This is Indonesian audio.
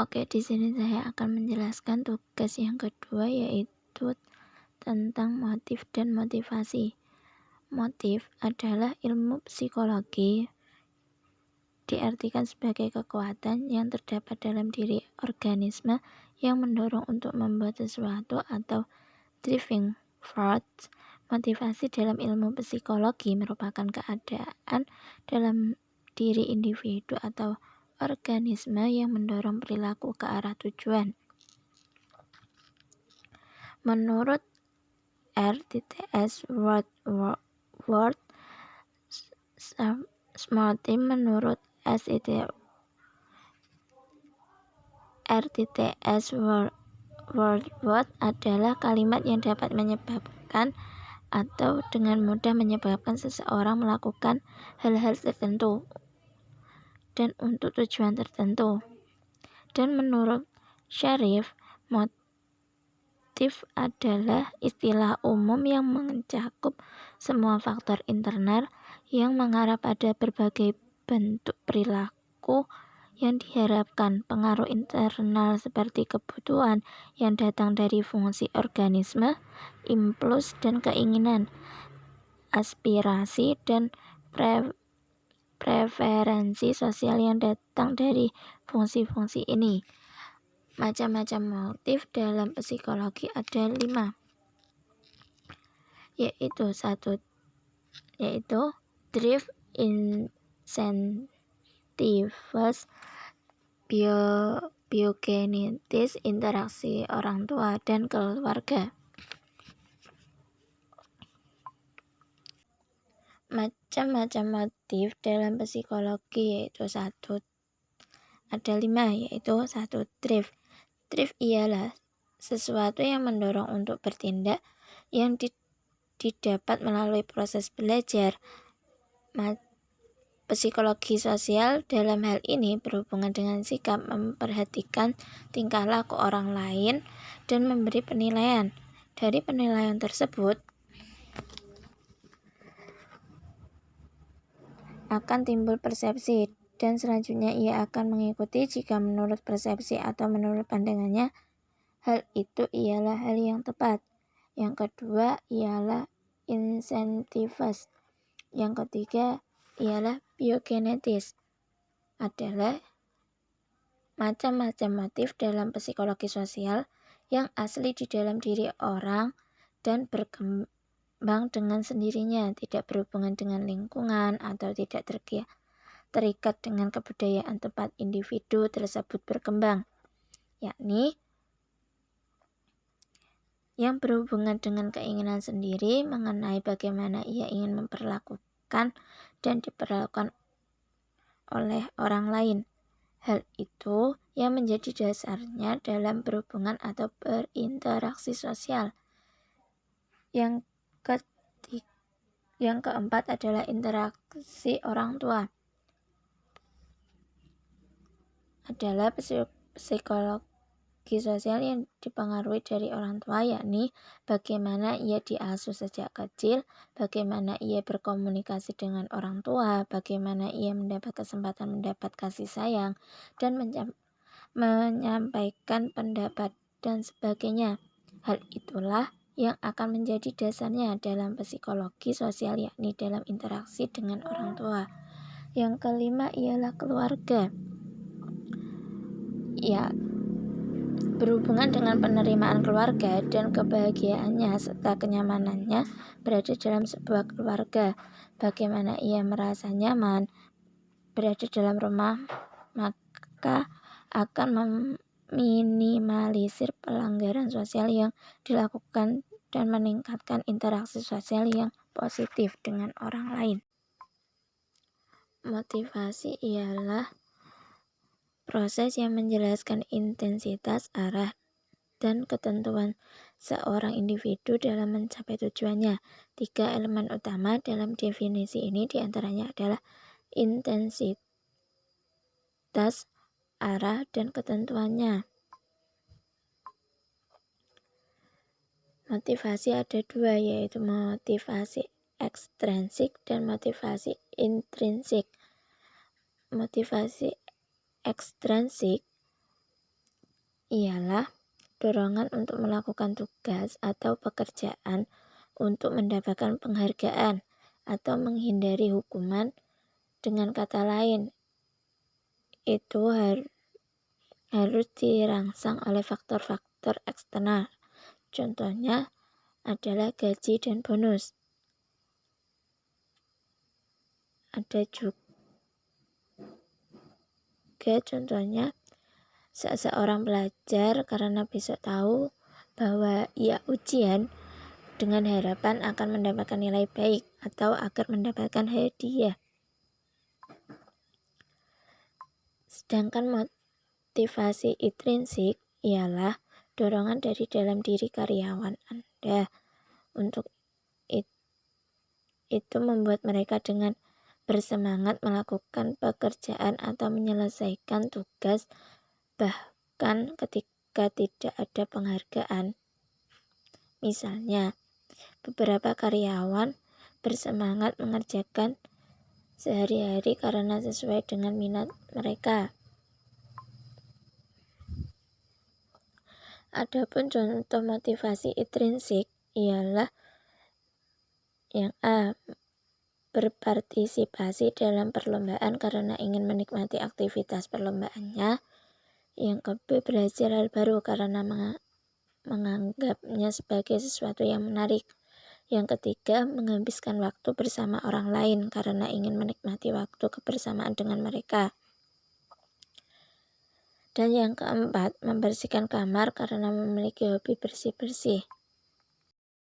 Oke, di sini saya akan menjelaskan tugas yang kedua, yaitu tentang motif dan motivasi. Motif adalah ilmu psikologi, diartikan sebagai kekuatan yang terdapat dalam diri organisme yang mendorong untuk membuat sesuatu atau driving force. Motivasi dalam ilmu psikologi merupakan keadaan dalam diri individu atau organisme yang mendorong perilaku ke arah tujuan. Menurut RTTS World Smart Team, menurut RTTS World adalah kalimat yang dapat menyebabkan atau dengan mudah menyebabkan seseorang melakukan hal-hal tertentu dan untuk tujuan tertentu. Dan menurut Sharif, motif adalah istilah umum yang mencakup semua faktor internal yang mengarah pada berbagai bentuk perilaku yang diharapkan. Pengaruh internal seperti kebutuhan yang datang dari fungsi organisme, impuls dan keinginan, aspirasi dan preferensi sosial yang datang dari fungsi-fungsi ini. Macam-macam motif dalam psikologi ada 5, yaitu drive, incentives, biogenetis, interaksi orang tua dan keluarga. Macam-macam motif dalam psikologi yaitu ada 5, yaitu 1. Drive. Drive ialah sesuatu yang mendorong untuk bertindak yang didapat melalui proses belajar. Psikologi sosial dalam hal ini berhubungan dengan sikap memperhatikan tingkah laku orang lain dan memberi penilaian. Dari penilaian tersebut akan timbul persepsi, dan selanjutnya ia akan mengikuti jika menurut persepsi atau menurut pandangannya hal itu ialah hal yang tepat. Yang kedua ialah incentives. Yang ketiga ialah biogenetis. Adalah macam-macam motif dalam psikologi sosial yang asli di dalam diri orang dan berkembang dengan sendirinya, tidak berhubungan dengan lingkungan atau tidak terikat dengan kebudayaan tempat individu tersebut berkembang, yakni yang berhubungan dengan keinginan sendiri mengenai bagaimana ia ingin memperlakukan dan diperlakukan oleh orang lain. Hal itu yang menjadi dasarnya dalam berhubungan atau berinteraksi sosial. Yang keempat adalah interaksi orang tua. Adalah psikologi sosial yang dipengaruhi dari orang tua, yakni bagaimana ia diasuh sejak kecil, bagaimana ia berkomunikasi dengan orang tua, bagaimana ia mendapat kesempatan mendapat kasih sayang, dan menyampaikan pendapat dan sebagainya. Hal itulah yang akan menjadi dasarnya dalam psikologi sosial, yakni dalam interaksi dengan orang tua. Yang kelima ialah keluarga. Ya, berhubungan dengan penerimaan keluarga dan kebahagiaannya serta kenyamanannya berada dalam sebuah keluarga. Bagaimana ia merasa nyaman berada dalam rumah, maka akan meminimalisir pelanggaran sosial yang dilakukan dan meningkatkan interaksi sosial yang positif dengan orang lain. Motivasi ialah proses yang menjelaskan intensitas, arah, dan ketentuan seorang individu dalam mencapai tujuannya. 3 elemen utama dalam definisi ini diantaranya adalah intensitas, arah, dan ketentuannya. Motivasi ada 2, yaitu motivasi ekstrinsik dan motivasi intrinsik. Motivasi ekstrinsik ialah dorongan untuk melakukan tugas atau pekerjaan untuk mendapatkan penghargaan atau menghindari hukuman. Dengan kata lain, itu harus dirangsang oleh faktor-faktor eksternal. Contohnya adalah gaji dan bonus. Ada juga contohnya seseorang belajar karena besok tahu bahwa ia ujian dengan harapan akan mendapatkan nilai baik atau agar mendapatkan hadiah. Sedangkan motivasi intrinsik ialah dorongan dari dalam diri karyawan Anda. Untuk itu membuat mereka dengan bersemangat melakukan pekerjaan atau menyelesaikan tugas, bahkan ketika tidak ada penghargaan. Misalnya, beberapa karyawan bersemangat mengerjakan sehari-hari karena sesuai dengan minat mereka. Adapun contoh motivasi intrinsik ialah yang A. Berpartisipasi dalam perlombaan karena ingin menikmati aktivitas perlombaannya. Yang ke-B. Belajar hal baru karena menganggapnya sebagai sesuatu yang menarik. Yang ketiga, menghabiskan waktu bersama orang lain karena ingin menikmati waktu kebersamaan dengan mereka. Dan yang keempat, membersihkan kamar karena memiliki hobi bersih-bersih.